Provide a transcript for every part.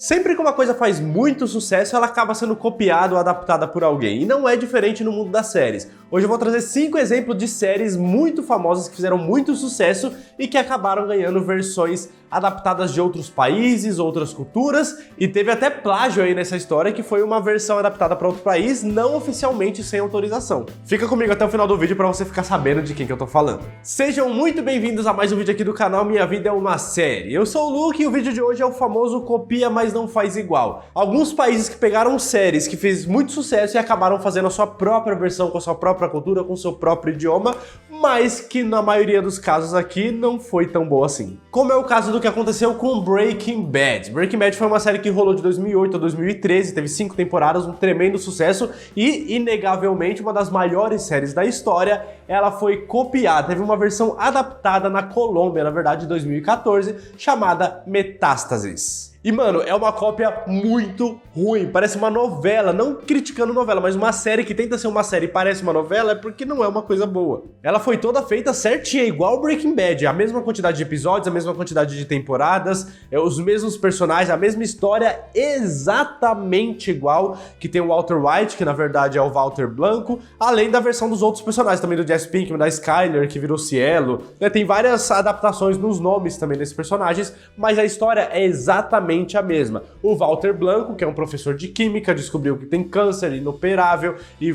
Sempre que uma coisa faz muito sucesso, ela acaba sendo copiada ou adaptada por alguém. E não é diferente no mundo das séries. Hoje eu vou trazer 5 exemplos de séries muito famosas que fizeram muito sucesso e que acabaram ganhando versões adaptadas de outros países, outras culturas, e teve até plágio aí nessa história, que foi uma versão adaptada para outro país, não oficialmente sem autorização. Fica comigo até o final do vídeo para você ficar sabendo de quem que eu tô falando. Sejam muito bem-vindos a mais um vídeo aqui do canal Minha Vida é uma Série. Eu sou o Luke e o vídeo de hoje é o famoso copia, mas não faz igual. Alguns países que pegaram séries que fez muito sucesso e acabaram fazendo a sua própria versão, com a sua própria cultura, com o seu próprio idioma, mas que na maioria dos casos aqui não foi tão boa assim. Como é o caso do que aconteceu com Breaking Bad. Breaking Bad foi uma série que rolou de 2008 a 2013, teve 5 temporadas, um tremendo sucesso e, inegavelmente, uma das maiores séries da história. Ela foi copiada, teve uma versão adaptada na Colômbia, na verdade, de 2014, chamada Metástasis. E, mano, é uma cópia muito ruim, parece uma novela, não criticando novela, mas uma série que tenta ser uma série e parece uma novela é porque não é uma coisa boa. Ela foi toda feita certinha, igual Breaking Bad, a mesma quantidade de episódios, a mesma quantidade de temporadas, os mesmos personagens, a mesma história, exatamente igual, que tem o Walter White, que na verdade é o Walter Blanco, além da versão dos outros personagens, também do Jesse Pinkman, da Skyler, que virou Cielo, né? Tem várias adaptações nos nomes também desses personagens, mas a história é exatamente a mesma. O Walter Blanco, que é um professor de química, descobriu que tem câncer inoperável e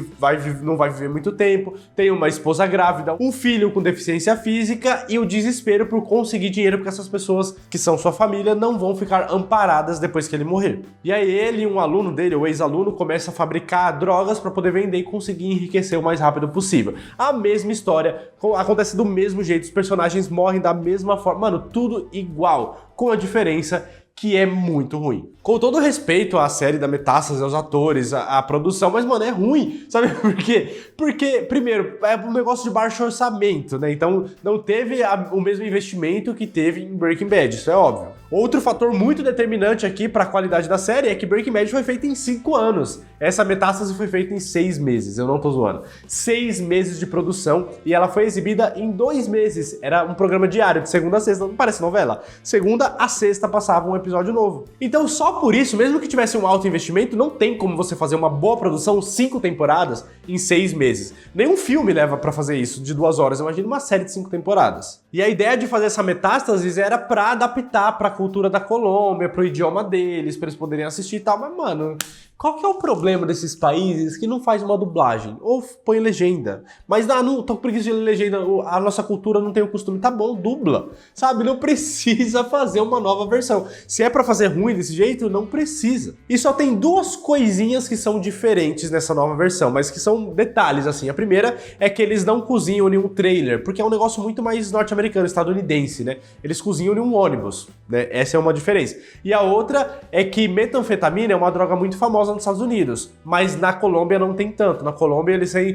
não vai viver muito tempo, tem uma esposa grávida, um filho com deficiência física e o desespero por conseguir dinheiro, porque essas pessoas que são sua família não vão ficar amparadas depois que ele morrer. E aí ele e um aluno dele, o ex-aluno, começa a fabricar drogas para poder vender e conseguir enriquecer o mais rápido possível. A mesma história, acontece do mesmo jeito, os personagens morrem da mesma forma, mano, tudo igual, com a diferença que é muito ruim. Com todo respeito à série da Metástases, aos atores, à produção, mas, mano, é ruim, sabe por quê? Porque, primeiro, é um negócio de baixo orçamento, né? Então, não teve o mesmo investimento que teve em Breaking Bad, isso é óbvio. Outro fator muito determinante aqui para a qualidade da série é que Breaking Bad foi feita em 5 anos. Essa Metástase foi feita em 6 meses, eu não tô zoando. 6 meses de produção e ela foi exibida em 2 meses. Era um programa diário, de segunda a sexta, não parece novela. Segunda a sexta passava um episódio novo. Então, só por isso, mesmo que tivesse um alto investimento, não tem como você fazer uma boa produção, 5 temporadas, em 6 meses. Nenhum filme leva pra fazer isso de 2 horas, imagina uma série de 5 temporadas. E a ideia de fazer essa Metástases era pra adaptar pra cultura da Colômbia, pro idioma deles, pra eles poderem assistir e tal, mas, mano, qual que é o problema desses países que não faz uma dublagem? Ou põe legenda. Mas não tô com preguiça de legenda, a nossa cultura não tem o costume. Tá bom, dubla. Sabe, não precisa fazer uma nova versão. Se é pra fazer ruim desse jeito, não precisa. E só tem 2 coisinhas que são diferentes nessa nova versão, mas que são detalhes, assim. A primeira é que eles não cozinham em um trailer, porque é um negócio muito mais norte-americano, estadunidense, né? Eles cozinham em um ônibus, né? Essa é uma diferença. E a outra é que metanfetamina é uma droga muito famosa nos Estados Unidos, mas na Colômbia não tem tanto. Na Colômbia eles têm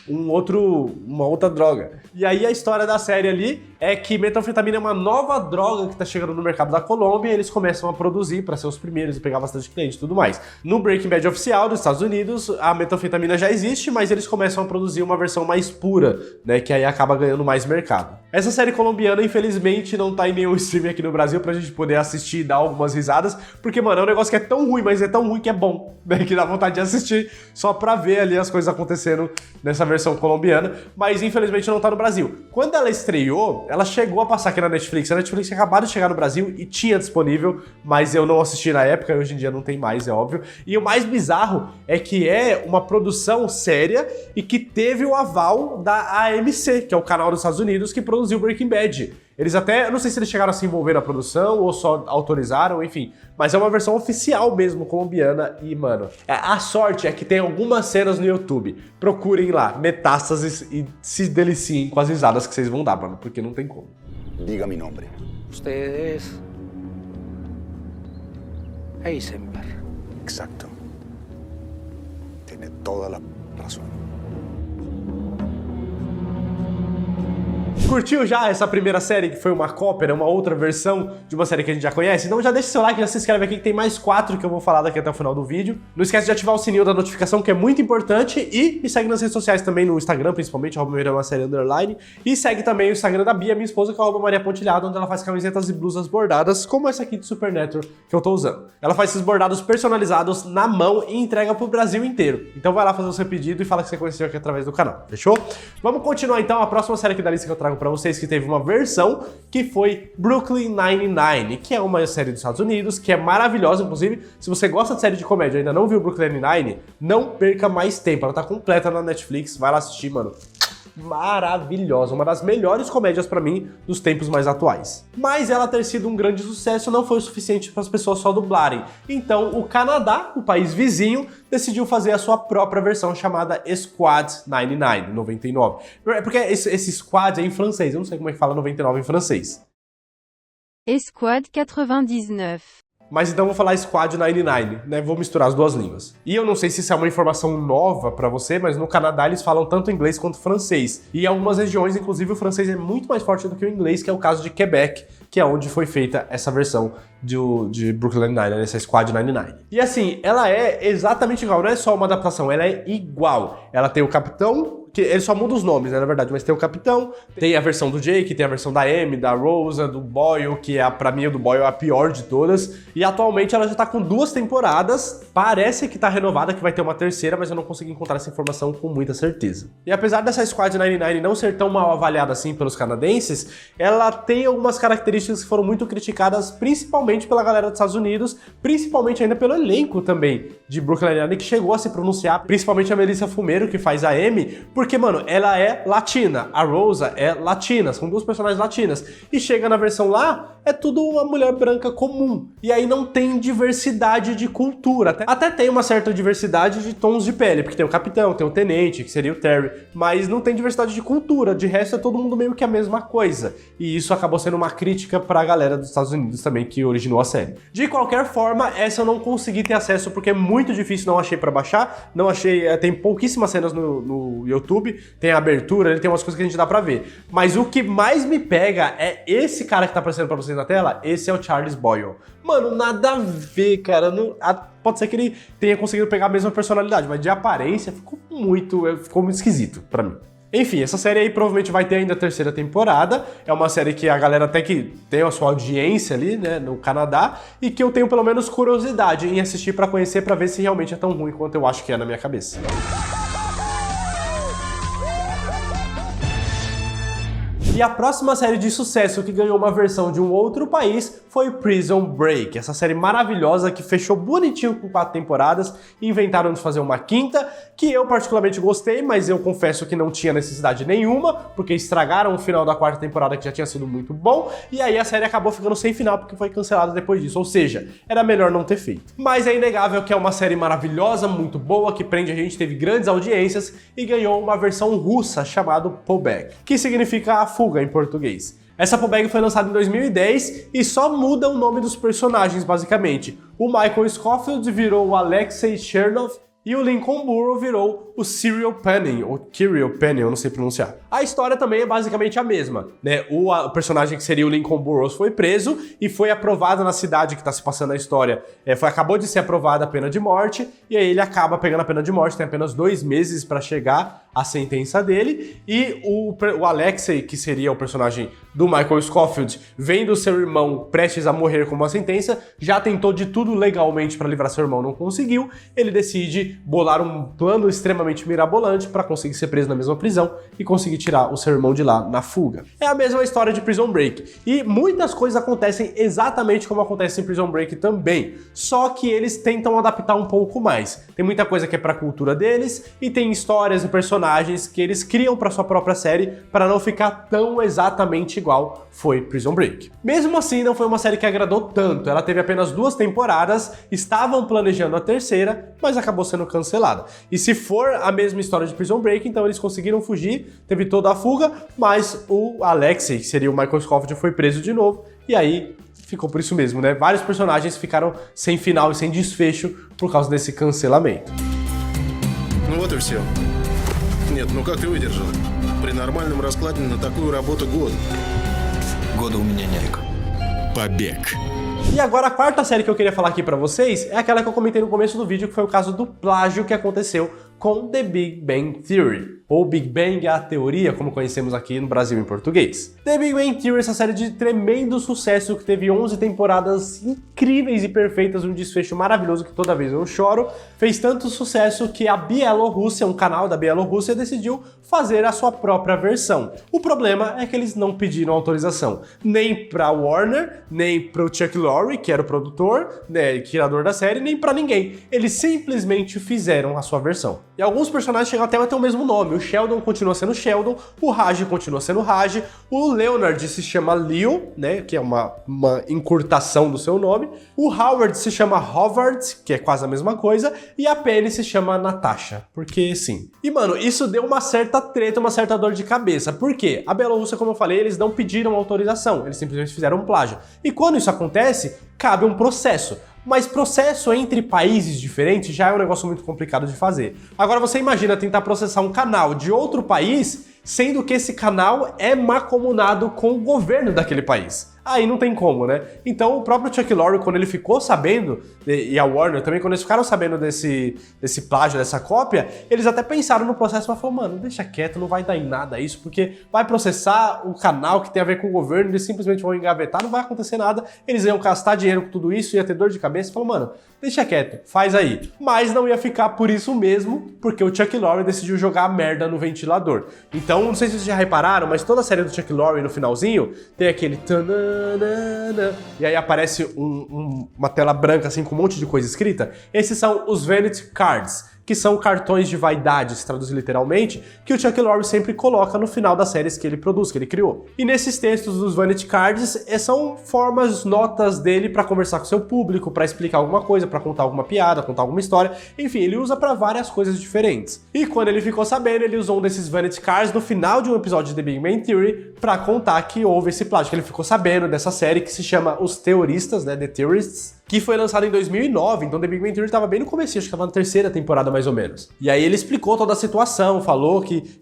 uma outra droga. E aí a história da série ali é que metanfetamina é uma nova droga que tá chegando no mercado da Colômbia e eles começam a produzir para ser os primeiros e pegar bastante cliente e tudo mais. No Breaking Bad oficial dos Estados Unidos, a metanfetamina já existe, mas eles começam a produzir uma versão mais pura, né, que aí acaba ganhando mais mercado. Essa série colombiana, infelizmente, não tá em nenhum stream aqui no Brasil pra gente poder assistir e dar algumas risadas, porque, mano, é um negócio que é tão ruim, mas é tão ruim que é bom, né, que dá vontade de assistir só pra ver ali as coisas acontecendo nessa versão colombiana, mas infelizmente não tá no Brasil. Quando ela estreou, ela chegou a passar aqui na Netflix. A Netflix tinha acabado de chegar no Brasil e tinha disponível, mas eu não assisti na época, e hoje em dia não tem mais, é óbvio. E o mais bizarro é que é uma produção séria e que teve o aval da AMC, que é o canal dos Estados Unidos que produziu Breaking Bad. Eles até, eu não sei se eles chegaram a se envolver na produção ou só autorizaram, enfim. Mas é uma versão oficial mesmo, colombiana. E, mano, a sorte é que tem algumas cenas no YouTube. Procurem lá, Metástases, e se deliciem com as risadas que vocês vão dar, mano, porque não tem como. Diga mi nombre. Usted es Heisenberg. Exacto. Tiene toda la razón. Curtiu já essa primeira série que foi uma cópia, uma outra versão de uma série que a gente já conhece? Então já deixa seu like, já se inscreve aqui que tem mais 4 que eu vou falar daqui até o final do vídeo. Não esquece de ativar o sininho da notificação, que é muito importante, e me segue nas redes sociais também, no Instagram, principalmente, @miramasérie_. E segue também o Instagram da Bia, minha esposa, que é @mariapontilhado, onde ela faz camisetas e blusas bordadas, como essa aqui de Supernatural que eu tô usando. Ela faz esses bordados personalizados na mão e entrega pro Brasil inteiro. Então vai lá fazer o seu pedido e fala que você conheceu aqui através do canal, fechou? Vamos continuar então, a próxima série aqui da lista que eu trago pra vocês, que teve uma versão, que foi Brooklyn Nine-Nine, que é uma série dos Estados Unidos, que é maravilhosa, inclusive, se você gosta de série de comédia e ainda não viu Brooklyn Nine-Nine, não perca mais tempo, ela tá completa na Netflix, vai lá assistir, mano. Maravilhosa, uma das melhores comédias pra mim dos tempos mais atuais. Mas ela ter sido um grande sucesso não foi o suficiente para as pessoas só dublarem. Então o Canadá, o país vizinho, decidiu fazer a sua própria versão chamada Squad 99, 99. Porque esse Squad é em francês, eu não sei como é que fala 99 em francês. Esquad 99. Mas então eu vou falar Squad 99, né? Vou misturar as duas línguas. E eu não sei se isso é uma informação nova pra você, mas no Canadá eles falam tanto inglês quanto francês. E em algumas regiões, inclusive, o francês é muito mais forte do que o inglês, que é o caso de Quebec, que é onde foi feita essa versão de Brooklyn Nine-Nine, essa Squad 99. E assim, ela é exatamente igual, não é só uma adaptação, ela é igual. Ela tem o capitão, que ele só muda os nomes, né, na verdade, mas tem o capitão, tem a versão do Jake, tem a versão da Amy, da Rosa, do Boyle, que é, pra mim, a do Boyle é a pior de todas, e atualmente ela já tá com 2 temporadas, parece que tá renovada, que vai ter uma terceira, mas eu não consegui encontrar essa informação com muita certeza. E apesar dessa Squad 99 não ser tão mal avaliada assim pelos canadenses, ela tem algumas características que foram muito criticadas, principalmente pela galera dos Estados Unidos, principalmente ainda pelo elenco também de Brooklyn Nine-Nine, que chegou a se pronunciar, principalmente a Melissa Fumero, que faz a Amy, porque, mano, ela é latina, a Rosa é latina, são 2 personagens latinas. E chega na versão lá, é tudo uma mulher branca comum. E aí não tem diversidade de cultura. Até tem uma certa diversidade de tons de pele, porque tem o capitão, tem o tenente, que seria o Terry, mas não tem diversidade de cultura, de resto é todo mundo meio que a mesma coisa. E isso acabou sendo uma crítica pra galera dos Estados Unidos também, que originou a série. De qualquer forma, essa eu não consegui ter acesso, porque é muito difícil, não achei pra baixar, não achei, tem pouquíssimas cenas no YouTube, tem a abertura, ele tem umas coisas que a gente dá pra ver. Mas o que mais me pega é esse cara que tá aparecendo pra vocês na tela, esse é o Charles Boyle. Mano, nada a ver, cara. Pode ser que ele tenha conseguido pegar a mesma personalidade, mas de aparência ficou muito esquisito pra mim. Enfim, essa série aí provavelmente vai ter ainda a 3ª temporada. É uma série que a galera até que tem a sua audiência ali, né, no Canadá, e que eu tenho pelo menos curiosidade em assistir pra conhecer, pra ver se realmente é tão ruim quanto eu acho que é na minha cabeça. E a próxima série de sucesso que ganhou uma versão de um outro país foi Prison Break, essa série maravilhosa que fechou bonitinho com 4 temporadas e inventaram de fazer uma 5ª, que eu particularmente gostei, mas eu confesso que não tinha necessidade nenhuma, porque estragaram o final da 4ª temporada, que já tinha sido muito bom, e aí a série acabou ficando sem final porque foi cancelada depois disso, ou seja, era melhor não ter feito. Mas é inegável que é uma série maravilhosa, muito boa, que prende a gente, teve grandes audiências e ganhou uma versão russa chamada Pobeg, que significa a fuga em português. Essa Pobeg foi lançada em 2010 e só muda o nome dos personagens, basicamente. O Michael Scofield virou o Alexei Chernov e o Lincoln Burrow virou o Cyril Penning, ou Kirill Penning, eu não sei pronunciar. A história também é basicamente a mesma, né? O personagem que seria o Lincoln Burrows foi preso e foi aprovado na cidade que está se passando a história. Acabou de ser aprovada a pena de morte, e aí ele acaba pegando a pena de morte, tem apenas 2 meses para chegar a sentença dele, e o Alexei, que seria o personagem do Michael Scofield, vendo seu irmão prestes a morrer com uma sentença, já tentou de tudo legalmente para livrar seu irmão, não conseguiu, ele decide bolar um plano extremamente mirabolante para conseguir ser preso na mesma prisão e conseguir tirar o seu irmão de lá na fuga. É a mesma história de Prison Break, e muitas coisas acontecem exatamente como acontece em Prison Break também, só que eles tentam adaptar um pouco mais. Tem muita coisa que é para a cultura deles, e tem histórias e personagens que eles criam para sua própria série para não ficar tão exatamente igual foi Prison Break. Mesmo assim, não foi uma série que agradou tanto, ela teve apenas 2 temporadas, estavam planejando a 3ª, mas acabou sendo cancelada. E se for a mesma história de Prison Break, então eles conseguiram fugir, teve toda a fuga, mas o Alexei, que seria o Michael Scofield, foi preso de novo, e aí ficou por isso mesmo, né? Vários personagens ficaram sem final e sem desfecho por causa desse cancelamento. Ну вот и все. Нет, ну как ты выдержал? При нормальном раскладе на такую работу год. Года у меня нет. Побег. E agora a quarta série que eu queria falar aqui pra vocês é aquela que eu comentei no começo do vídeo, que foi o caso do plágio que aconteceu com The Big Bang Theory, ou Big Bang, a teoria, como conhecemos aqui no Brasil em português. The Big Bang Theory, essa série de tremendo sucesso que teve 11 temporadas incríveis e perfeitas, um desfecho maravilhoso que toda vez eu choro, fez tanto sucesso que a Bielorrússia, um canal da Bielorrússia, decidiu fazer a sua própria versão. O problema é que eles não pediram autorização, nem pra Warner, nem pro Chuck Lorre, que era o produtor, né, criador da série, nem pra ninguém. Eles simplesmente fizeram a sua versão. E alguns personagens chegam até a ter o mesmo nome. O Sheldon continua sendo Sheldon, o Raj continua sendo Raj, o Leonard se chama Leo, né, que é uma encurtação do seu nome, o Howard se chama Howard, que é quase a mesma coisa, e a Penny se chama Natasha, porque sim. E mano, isso deu uma certa treta, uma certa dor de cabeça. Por quê? A Bielorrússia, como eu falei, eles não pediram autorização, eles simplesmente fizeram um plágio. E quando isso acontece, cabe um processo. Mas processo entre países diferentes já é um negócio muito complicado de fazer. Agora você imagina tentar processar um canal de outro país, sendo que esse canal é mancomunado com o governo daquele país. Aí não tem como, né? Então o próprio Chuck Lorre, quando ele ficou sabendo, e a Warner também, quando eles ficaram sabendo desse plágio, dessa cópia, eles até pensaram no processo, mas falaram, mano, deixa quieto, não vai dar em nada isso, porque vai processar o canal que tem a ver com o governo, eles simplesmente vão engavetar, não vai acontecer nada, eles iam gastar dinheiro com tudo isso, ia ter dor de cabeça, falaram, mano, deixa quieto, faz aí. Mas não ia ficar por isso mesmo, porque o Chuck Lorre decidiu jogar a merda no ventilador. Então, não sei se vocês já repararam, mas toda a série do Chuck Lorre no finalzinho tem aquele e aí aparece uma tela branca assim com um monte de coisa escrita. Esses são os Vanity Cards, que são cartões de vaidade, se traduzir literalmente, que o Chuck Lorre sempre coloca no final das séries que ele produz, que ele criou. E nesses textos dos Vanity Cards são formas, notas dele para conversar com o seu público, para explicar alguma coisa, para contar alguma piada, contar alguma história, enfim, ele usa para várias coisas diferentes. E quando ele ficou sabendo, ele usou um desses Vanity Cards no final de um episódio de The Big Bang Theory para contar que houve esse plágio, que ele ficou sabendo dessa série que se chama Os Teoristas, né, The Theorists, que foi lançado em 2009, então The Big Bang Theory estava bem no começo, acho que estava na terceira temporada mais ou menos. E aí ele explicou toda a situação, falou que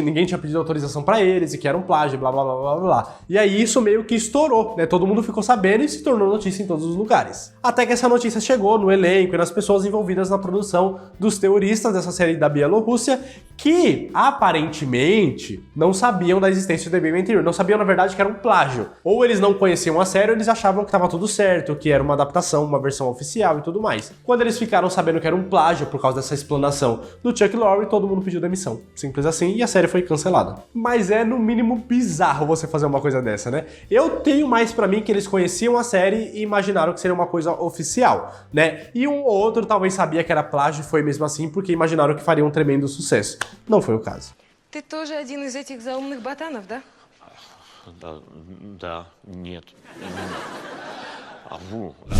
ninguém tinha pedido autorização para eles e que era um plágio, blá blá blá blá blá. E aí isso meio que estourou, né? Todo mundo ficou sabendo e se tornou notícia em todos os lugares. Até que essa notícia chegou no elenco e nas pessoas envolvidas na produção dos Teoristas dessa série da Bielorrússia, que aparentemente não sabiam da existência do The Big Bang Theory, não sabiam na verdade que era um plágio. Ou eles não conheciam a série, ou eles achavam que estava tudo certo, que era uma adaptação, uma versão oficial e tudo mais. Quando eles ficaram sabendo que era um plágio por causa dessa explanação do Chuck Lorre, todo mundo pediu demissão. Simples assim, e a série foi cancelada. Mas é no mínimo bizarro você fazer uma coisa dessa, né? Eu tenho mais pra mim que eles conheciam a série e imaginaram que seria uma coisa oficial, né? E um ou outro talvez sabia que era plágio e foi mesmo assim porque imaginaram que faria um tremendo sucesso. Não foi o caso. Ты тоже один из этих заумных ботанов, да? Да, нет.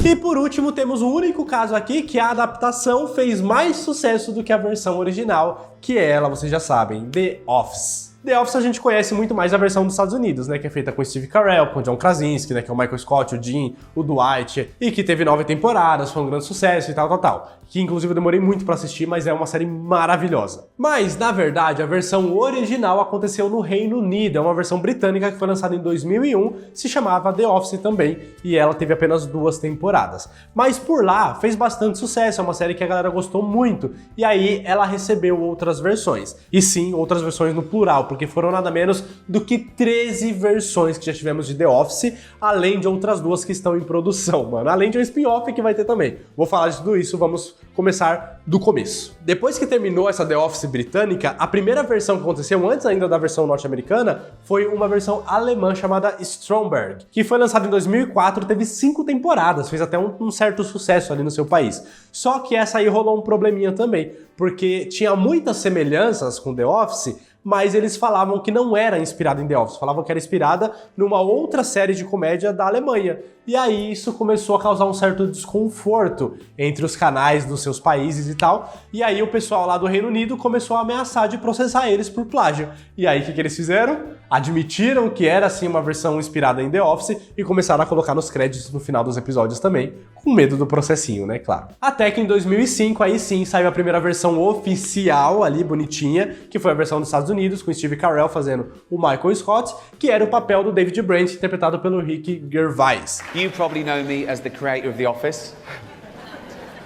E por último, temos o único caso aqui que a adaptação fez mais sucesso do que a versão original, que é ela, vocês já sabem, The Office. The Office a gente conhece muito mais a versão dos Estados Unidos, né, que é feita com Steve Carell, com John Krasinski, né, que é o Michael Scott, o Jim, o Dwight, e que teve 9 temporadas, foi um grande sucesso e tal. Que inclusive eu demorei muito pra assistir, mas é uma série maravilhosa. Mas, na verdade, a versão original aconteceu no Reino Unido, é uma versão britânica que foi lançada em 2001, se chamava The Office também, e ela teve apenas 2 temporadas. Mas por lá, fez bastante sucesso, é uma série que a galera gostou muito, e aí ela recebeu outras versões. E sim, outras versões no plural, porque foram nada menos do que 13 versões que já tivemos de The Office, além de outras 2 que estão em produção, mano. Além de um spin-off que vai ter também. Vou falar de tudo isso, vamos começar do começo. Depois que terminou essa The Office britânica, a primeira versão que aconteceu, antes ainda da versão norte-americana, foi uma versão alemã chamada Stromberg, que foi lançada em 2004, teve 5 temporadas, fez até um certo sucesso ali no seu país. Só que essa aí rolou um probleminha também, porque tinha muitas semelhanças com The Office, mas eles falavam que não era inspirada em The Office, falavam que era inspirada numa outra série de comédia da Alemanha. e aí isso começou a causar um certo desconforto entre os canais dos seus países e tal, e aí o pessoal lá do Reino Unido começou a ameaçar de processar eles por plágio. E aí o que eles fizeram? Admitiram que era assim uma versão inspirada em The Office e começaram a colocar nos créditos no final dos episódios também, com medo do processinho, né, claro. Até que em 2005, aí sim, saiu a primeira versão oficial ali, bonitinha, que foi a versão dos Estados Unidos, com Steve Carell fazendo o Michael Scott, que era o papel do David Brent, interpretado pelo Rick Gervais. You probably know me as the creator of The Office.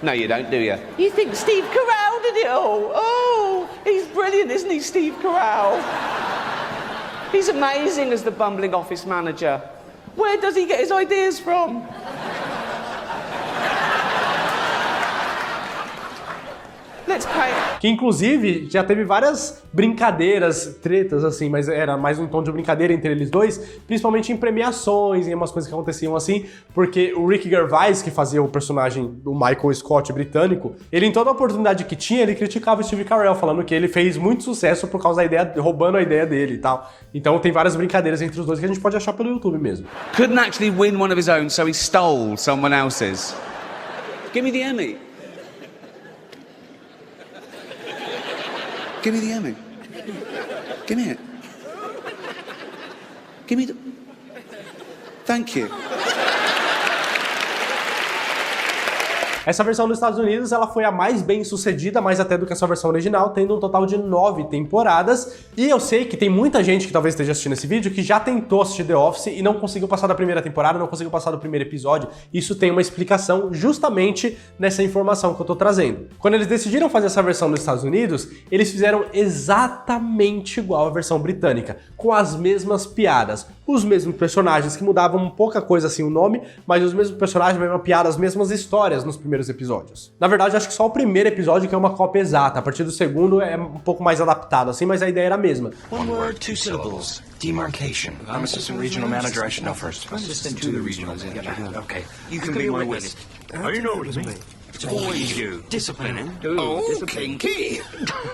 No, you don't, do you? You think Steve Carell did it all? Oh, he's brilliant, isn't he, Steve Carell? He's amazing as the bumbling office manager. Where does he get his ideas from? Let's pay. Que inclusive já teve várias brincadeiras, tretas assim, mas era mais um tom de brincadeira entre eles dois, principalmente em premiações, em umas coisas que aconteciam assim, porque o Rick Gervais, que fazia o personagem do Michael Scott britânico, ele em toda oportunidade que tinha, ele criticava o Steve Carell, falando que ele fez muito sucesso por causa da ideia, roubando a ideia dele e tal. Então tem várias brincadeiras entre os dois que a gente pode achar pelo YouTube mesmo. Couldn't actually win one of his own, so he stole someone else's. Give me the Emmy. Give me the Emmy. Give me it. Give me the... Thank you. Essa versão dos Estados Unidos, ela foi a mais bem sucedida, mais até do que a sua versão original, tendo um total de 9 temporadas. E eu sei que tem muita gente que talvez esteja assistindo esse vídeo que já tentou assistir The Office e não conseguiu passar da primeira temporada, não conseguiu passar do primeiro episódio. Isso tem uma explicação justamente nessa informação que eu tô trazendo. Quando eles decidiram fazer essa versão nos Estados Unidos, eles fizeram exatamente igual à versão britânica, com as mesmas piadas, os mesmos personagens, que mudavam pouca coisa assim o nome, mas os mesmos personagens, a mesma piada, as mesmas histórias nos primeiros episódios. Na verdade, acho que só o primeiro episódio que é uma cópia exata, a partir do segundo é um pouco mais adaptado assim, mas a ideia era a mesma. One word, two syllables. Demarcation. I'm assistant regional manager. I should know first. Assistant to the regional manager. Okay. You can be my witness. Oh, you know what I mean. It's always you. Disciplining. Okay.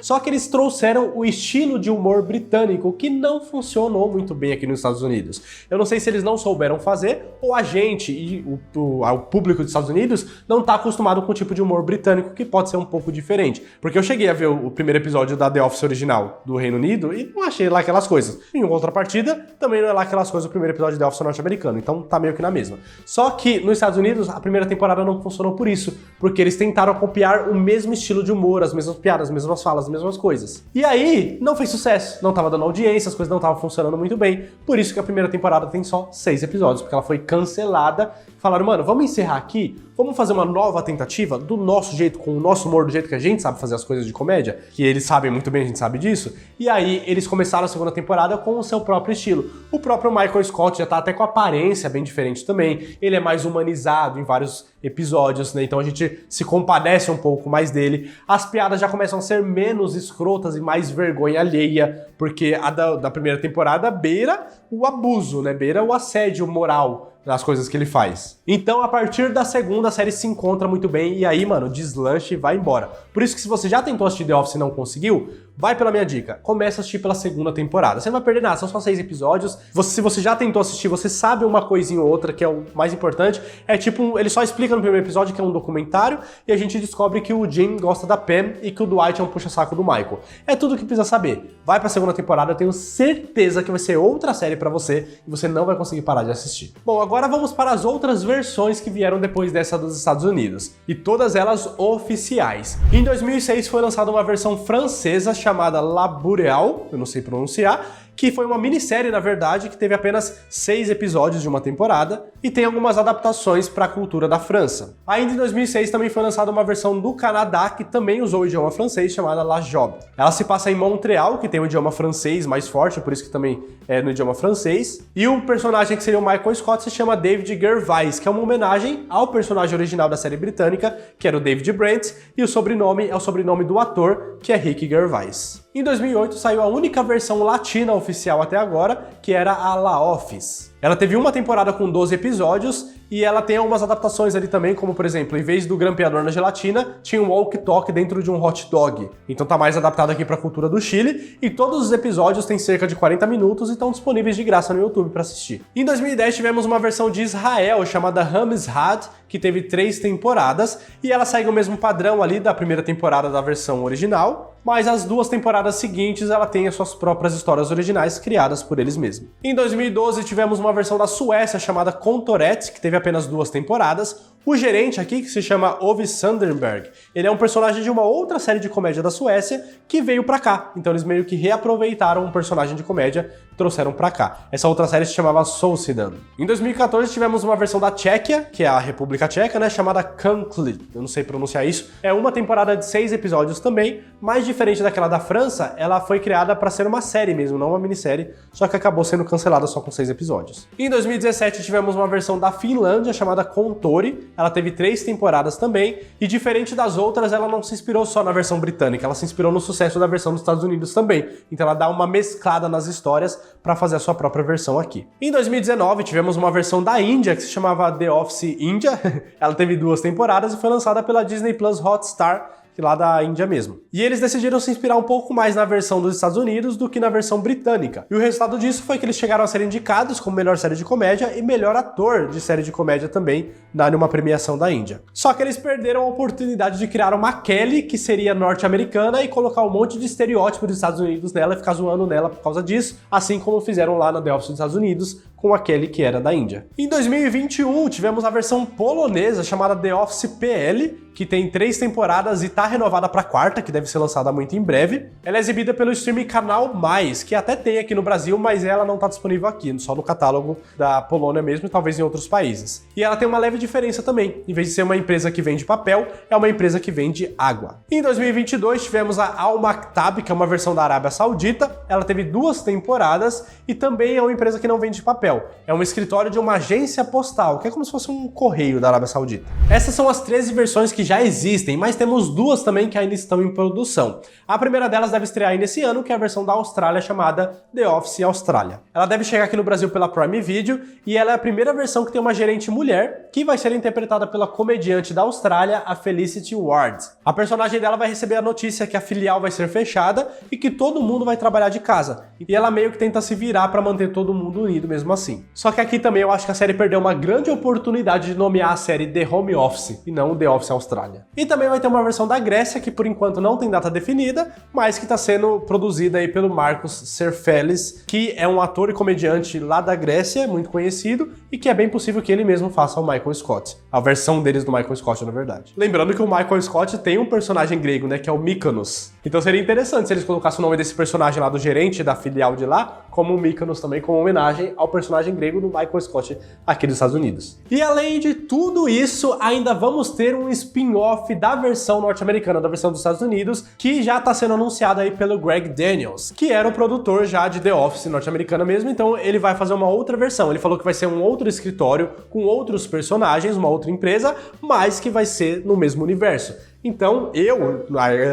Só que eles trouxeram o estilo de humor britânico que não funcionou muito bem aqui nos Estados Unidos. Eu não sei se eles não souberam fazer ou a gente e o público dos Estados Unidos não tá acostumado com o tipo de humor britânico que pode ser um pouco diferente. Porque eu cheguei a ver o primeiro episódio da The Office original do Reino Unido e não achei lá aquelas coisas. Em contrapartida, também não é lá aquelas coisas do primeiro episódio da The Office norte-americano. Então tá meio que na mesma. Só que nos Estados Unidos a primeira temporada não funcionou por isso. Porque eles tentaram copiar o mesmo estilo de humor, as mesmas piadas, as mesmas falas, as mesmas coisas. E aí, não fez sucesso, não tava dando audiência, as coisas não estavam funcionando muito bem, por isso que a primeira temporada tem só 6 episódios, porque ela foi cancelada. Falaram, mano, vamos encerrar aqui, vamos fazer uma nova tentativa do nosso jeito, com o nosso humor, do jeito que a gente sabe fazer as coisas de comédia, que eles sabem muito bem, a gente sabe disso. E aí, eles começaram a segunda temporada com o seu próprio estilo. O próprio Michael Scott já tá até com a aparência bem diferente também, ele é mais humanizado em vários episódios, né? Então a gente se compadece um pouco mais dele. As piadas já começam a ser menos escrotas e mais vergonha alheia, porque a da primeira temporada beira o abuso, né? Beira o assédio moral das coisas que ele faz. Então, a partir da segunda, a série se encontra muito bem e aí, mano, deslanche e vai embora. Por isso que se você já tentou assistir The Office e não conseguiu, vai pela minha dica. Começa a assistir pela segunda temporada. Você não vai perder nada, são só 6 episódios. Se você já tentou assistir, você sabe uma coisinha ou outra, que é o mais importante. É tipo, ele só explica no primeiro episódio que é um documentário e a gente descobre que o Jim gosta da Pam e que o Dwight é um puxa-saco do Michael. É tudo o que precisa saber. Vai pra segunda temporada, eu tenho certeza que vai ser outra série pra você e você não vai conseguir parar de assistir. Bom, agora vamos para as outras versões que vieram depois dessa dos Estados Unidos. E todas elas oficiais. Em 2006 foi lançada uma versão francesa chamada La Boréale, eu não sei pronunciar, que foi uma minissérie, na verdade, que teve apenas 6 episódios de uma temporada e tem algumas adaptações para a cultura da França. Ainda em 2006 também foi lançada uma versão do Canadá que também usou o idioma francês, chamada La Job. Ela se passa em Montreal, que tem o idioma francês mais forte, por isso que também é no idioma francês. E o personagem que seria o Michael Scott se chama David Gervais, que é uma homenagem ao personagem original da série britânica, que era o David Brent, e o sobrenome é o sobrenome do ator, que é Rick Gervais. Em 2008 saiu a única versão latina oficial até agora, que era a La Office. Ela teve uma temporada com 12 episódios e ela tem algumas adaptações ali também, como por exemplo, em vez do grampeador na gelatina, tinha um walkie-talkie dentro de um hot dog. Então tá mais adaptado aqui para a cultura do Chile e todos os episódios têm cerca de 40 minutos e estão disponíveis de graça no YouTube para assistir. Em 2010 tivemos uma versão de Israel chamada Hamizhad, que teve 3 temporadas e ela segue o mesmo padrão ali da primeira temporada da versão original, mas as 2 temporadas seguintes ela tem as suas próprias histórias originais criadas por eles mesmos. Em 2012 tivemos uma versão da Suécia chamada Kontoret, que teve apenas 2 temporadas. O gerente aqui, que se chama Ove Sanderberg, ele é um personagem de uma outra série de comédia da Suécia que veio pra cá. Então eles meio que reaproveitaram um personagem de comédia e trouxeram pra cá. Essa outra série se chamava Solsidan. Em 2014 tivemos uma versão da Tchequia, que é a República Tcheca, né, chamada Kankli. Eu não sei pronunciar isso. É uma temporada de 6 episódios também, mais diferente daquela da França, ela foi criada pra ser uma série mesmo, não uma minissérie, só que acabou sendo cancelada só com 6 episódios. Em 2017 tivemos uma versão da Finlândia chamada Kontori. Ela teve 3 temporadas também, e diferente das outras, ela não se inspirou só na versão britânica, ela se inspirou no sucesso da versão dos Estados Unidos também. Então ela dá uma mesclada nas histórias para fazer a sua própria versão aqui. Em 2019 tivemos uma versão da Índia que se chamava The Office India. Ela teve 2 temporadas e foi lançada pela Disney Plus Hotstar, lá da Índia mesmo. E eles decidiram se inspirar um pouco mais na versão dos Estados Unidos do que na versão britânica. E o resultado disso foi que eles chegaram a ser indicados como melhor série de comédia e melhor ator de série de comédia também, numa premiação da Índia. Só que eles perderam a oportunidade de criar uma Kelly, que seria norte-americana, e colocar um monte de estereótipo dos Estados Unidos nela e ficar zoando nela por causa disso, assim como fizeram lá na The Office dos Estados Unidos, com a Kelly, que era da Índia. Em 2021, tivemos a versão polonesa chamada The Office PL, que tem 3 temporadas e tá renovada pra 4ª, que deve ser lançada muito em breve. Ela é exibida pelo streaming Canal Mais, que até tem aqui no Brasil, mas ela não tá disponível aqui, só no catálogo da Polônia mesmo e talvez em outros países. E ela tem uma leve diferença também. Em vez de ser uma empresa que vende papel, é uma empresa que vende água. Em 2022, tivemos a Al Maktab, que é uma versão da Arábia Saudita. Ela teve 2 temporadas e também é uma empresa que não vende papel. É um escritório de uma agência postal, que é como se fosse um correio da Arábia Saudita. Essas são as 13 versões que já existem, mas temos 2 também que ainda estão em produção. A primeira delas deve estrear ainda esse ano, que é a versão da Austrália chamada The Office Austrália. Ela deve chegar aqui no Brasil pela Prime Video e ela é a primeira versão que tem uma gerente mulher, que vai ser interpretada pela comediante da Austrália, a Felicity Ward. A personagem dela vai receber a notícia que a filial vai ser fechada e que todo mundo vai trabalhar de casa. E ela meio que tenta se virar para manter todo mundo unido mesmo assim. Só que aqui também eu acho que a série perdeu uma grande oportunidade de nomear a série The Home Office e não The Office Austrália. E também vai ter uma versão da Grécia, que por enquanto não tem data definida, mas que está sendo produzida aí pelo Marcos Serfelis, que é um ator e comediante lá da Grécia, muito conhecido, e que é bem possível que ele mesmo faça o Michael Scott. A versão deles do Michael Scott, na verdade. Lembrando que o Michael Scott tem um personagem grego, né, que é o Mykonos. Então seria interessante se eles colocassem o nome desse personagem lá do gerente da filial de lá, como o Mykonos também, como homenagem ao personagem grego do Michael Scott aqui dos Estados Unidos. E além de tudo isso, ainda vamos ter um spin-off da versão norte-americana, da versão dos Estados Unidos, que já está sendo anunciado aí pelo Greg Daniels, que era o produtor já de The Office norte-americana mesmo, então ele vai fazer uma outra versão. Ele falou que vai ser um outro escritório com outros personagens, uma outra empresa, mas que vai ser no mesmo universo. Então,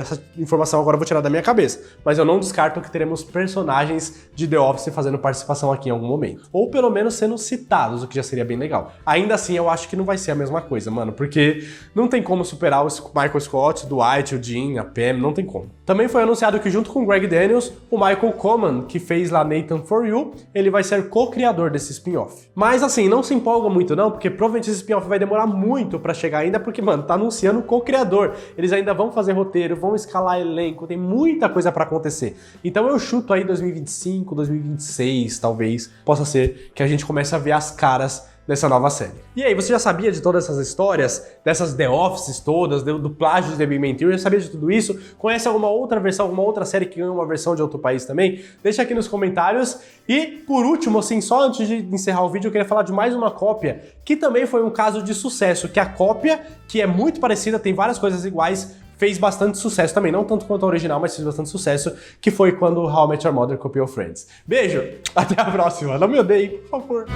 essa informação agora eu vou tirar da minha cabeça, mas eu não descarto que teremos personagens de The Office fazendo participação aqui em algum momento. Ou pelo menos sendo citados, o que já seria bem legal. Ainda assim, eu acho que não vai ser a mesma coisa, mano, porque não tem como superar o Michael Scott, o Dwight, o Jim, a Pam, não tem como. Também foi anunciado que junto com o Greg Daniels, o Michael Coman, que fez lá Nathan For You, ele vai ser co-criador desse spin-off. Mas assim, não se empolga muito não, porque provavelmente esse spin-off vai demorar muito pra chegar ainda, porque, mano, tá anunciando o co-criador. Eles ainda vão fazer roteiro, vão escalar elenco, tem muita coisa pra acontecer. Então eu chuto aí 2025, 2026, talvez, possa ser que a gente comece a ver as caras dessa nova série. E aí, você já sabia de todas essas histórias, dessas The Offices todas, do plágio de The Big Bang Theory? Já sabia de tudo isso? Conhece alguma outra versão, alguma outra série que ganha uma versão de outro país também? Deixa aqui nos comentários. E, por último, assim, só antes de encerrar o vídeo, eu queria falar de mais uma cópia, que também foi um caso de sucesso, que a cópia, que é muito parecida, tem várias coisas iguais, fez bastante sucesso também, não tanto quanto a original, mas fez bastante sucesso, que foi quando How I Met Your Mother copiou Friends. Beijo, até a próxima, não me odeie, por favor.